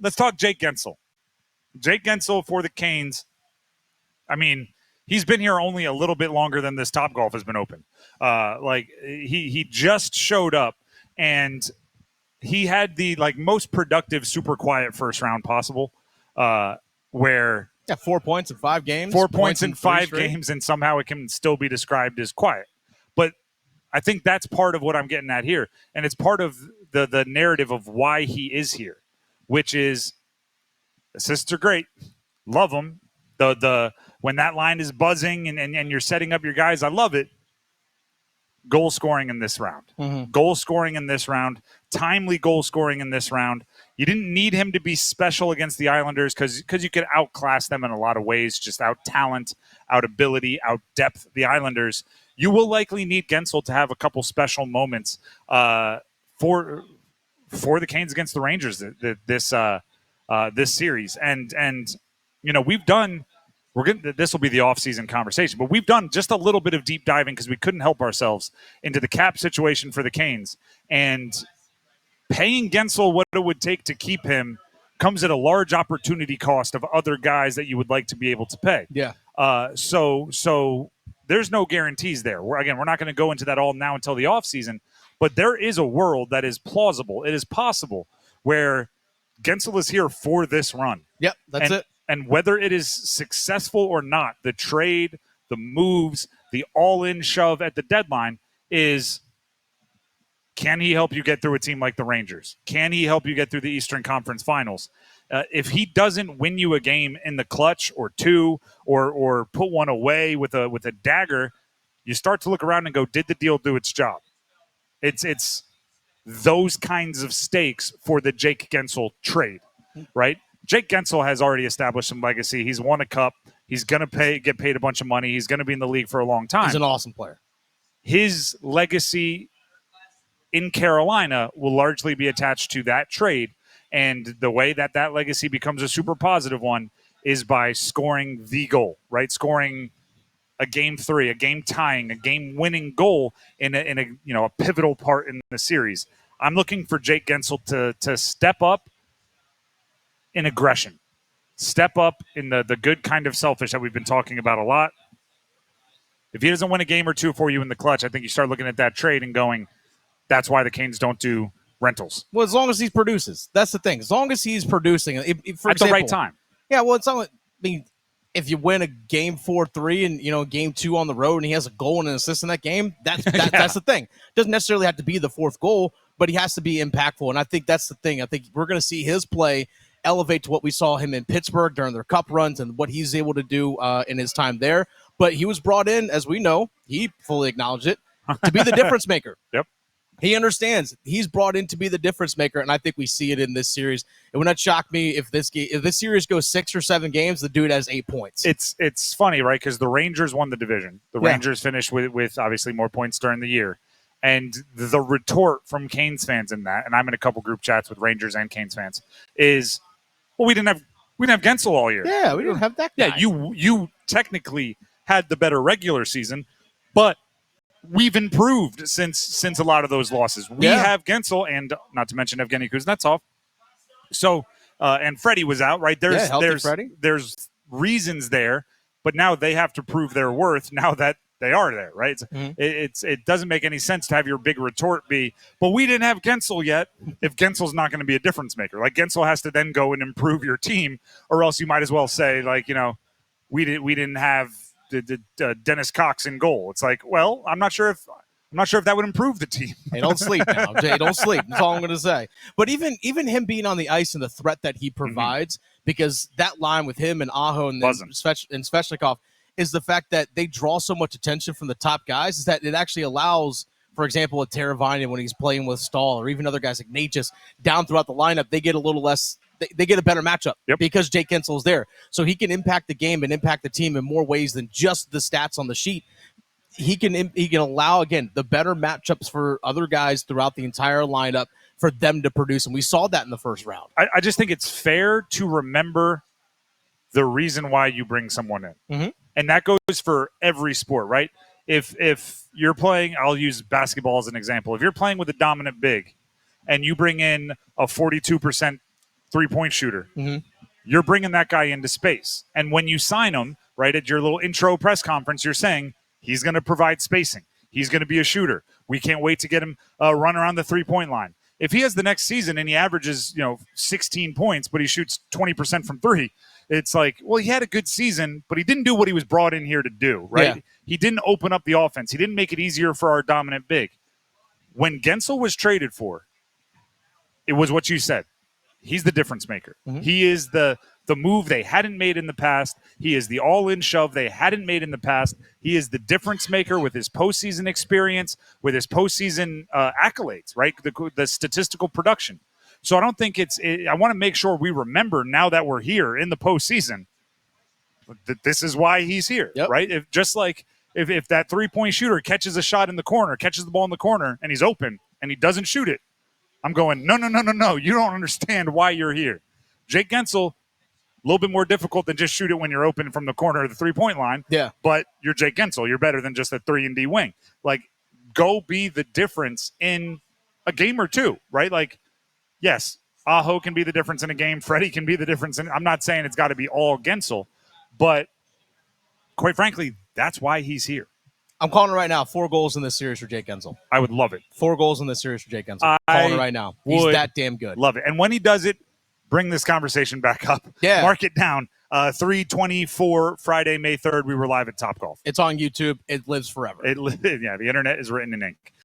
let's talk Jake Guentzel. Jake Guentzel for the Canes. I mean, he's been here only a little bit longer than this Topgolf has been open. He just showed up, and he had the most productive, super quiet first round possible, where 4 points in 5 games. 4 points in 5 games, and somehow it can still be described as quiet. But I think that's part of what I'm getting at here, and it's part of the narrative of why he is here, which is assists are great, love them. The when that line is buzzing and you're setting up your guys, I love it. Goal scoring in this round. Mm-hmm. Goal scoring in this round. Timely goal scoring in this round. You didn't need him to be special against the Islanders because you could outclass them in a lot of ways, just out talent, out ability, out depth the Islanders. You will likely need Guentzel to have a couple special moments for the Canes against the Rangers this series. And this will be the off-season conversation, but we've done just a little bit of deep diving because we couldn't help ourselves into the cap situation for the Canes. And paying Guentzel what it would take to keep him comes at a large opportunity cost of other guys that you would like to be able to pay. Yeah. So there's no guarantees there. We're not going to go into that all now until the offseason, but there is a world that is plausible. It is possible where Guentzel is here for this run. Yep, that's it. And whether it is successful or not, the trade, the moves, the all-in shove at the deadline is, can he help you get through a team like the Rangers? Can he help you get through the Eastern Conference Finals? If he doesn't win you a game in the clutch or two or put one away with a dagger, you start to look around and go, did the deal do its job? It's those kinds of stakes for the Jake Guentzel trade, right? Jake Guentzel has already established some legacy. He's won a cup. He's going to get paid a bunch of money. He's going to be in the league for a long time. He's an awesome player. His legacy in Carolina will largely be attached to that trade. And the way that legacy becomes a super positive one is by scoring the goal, right? Scoring a game 3, a game tying, a game winning goal in a pivotal part in the series. I'm looking for Jake Guentzel to step up in aggression, step up in the good kind of selfish that we've been talking about a lot. If he doesn't win a game or two for you in the clutch, I think you start looking at that trade and going, that's why the Canes don't do rentals. Well, as long as he produces. That's the thing. As long as he's producing. At the right time. Yeah, well, it's not like, if you win a game 4-3 and, game 2 on the road and he has a goal and an assist in that game, that's the thing. Doesn't necessarily have to be the 4th goal, but he has to be impactful. And I think that's the thing. I think we're going to see his play elevate to what we saw him in Pittsburgh during their cup runs and what he's able to do in his time there. But he was brought in, as we know, he fully acknowledged it, to be the difference maker. Yep. He understands he's brought in to be the difference maker, and I think we see it in this series. It would not shock me if this series goes 6 or 7 games, the dude has 8 points. It's funny, right? Because the Rangers won the division. The Rangers finished with obviously more points during the year. And the retort from Canes fans in that, and I'm in a couple group chats with Rangers and Canes fans, is, well, we didn't have Guentzel all year. Yeah, we didn't have that guy. Yeah, you technically had the better regular season, but we've improved since a lot of those losses. We have Guentzel, and not to mention Evgeny Kuznetsov. So, and Freddie was out, right? There's reasons there, but now they have to prove their worth now that they are there, right? It doesn't make any sense to have your big retort be, but we didn't have Guentzel yet, if Guentzel's not going to be a difference maker. Like, Guentzel has to then go and improve your team, or else you might as well say, we didn't have Dennis Cox in goal. It's like, well, I'm not sure if that would improve the team. Hey, don't sleep now, Jay. Don't sleep. That's all I'm going to say. But even him being on the ice and the threat that he provides, because that line with him and Aho and Svechnikov is the fact that they draw so much attention from the top guys, is that it actually allows, for example, a Teravainen when he's playing with Stahl, or even other guys like Natchez down throughout the lineup, they get a little less. They get a better matchup because Jake Guentzel is there. So he can impact the game and impact the team in more ways than just the stats on the sheet. He can allow, again, the better matchups for other guys throughout the entire lineup for them to produce. And we saw that in the first round. I just think it's fair to remember the reason why you bring someone in. Mm-hmm. And that goes for every sport, right? If you're playing, I'll use basketball as an example. If you're playing with a dominant big and you bring in a 42% 3-point shooter. Mm-hmm. You're bringing that guy into space. And when you sign him, right, at your little intro press conference, you're saying he's going to provide spacing. He's going to be a shooter. We can't wait to get him run around the 3-point line. If he has the next season and he averages, 16 points, but he shoots 20% from three, it's like, well, he had a good season, but he didn't do what he was brought in here to do, right? Yeah. He didn't open up the offense. He didn't make it easier for our dominant big. When Guentzel was traded for, it was what you said. He's the difference maker. Mm-hmm. He is the move they hadn't made in the past. He is the all-in shove they hadn't made in the past. He is the difference maker with his postseason experience, with his postseason accolades, right? The statistical production. So I don't think I want to make sure we remember now that we're here in the postseason that this is why he's here, yep. Right? If that 3-point shooter catches a shot in the corner, catches the ball in the corner, and he's open and he doesn't shoot it, I'm going, no. You don't understand why you're here. Jake Guentzel, a little bit more difficult than just shoot it when you're open from the corner of the 3-point line. Yeah. But you're Jake Guentzel. You're better than just a 3-and-D wing. Like, go be the difference in a game or two, right? Like, yes, Aho can be the difference in a game. Freddie can be the difference. I'm not saying it's got to be all Guentzel, but quite frankly, that's why he's here. I'm calling it right now. 4 goals in this series for Jake Guentzel. I would love it. 4 goals in this series for Jake Guentzel. Calling it right now. He's that damn good. Love it. And when he does it, bring this conversation back up. Yeah. Mark it down. 3/24, Friday, May 3rd, we were live at Topgolf. It's on YouTube. It lives forever. The internet is written in ink.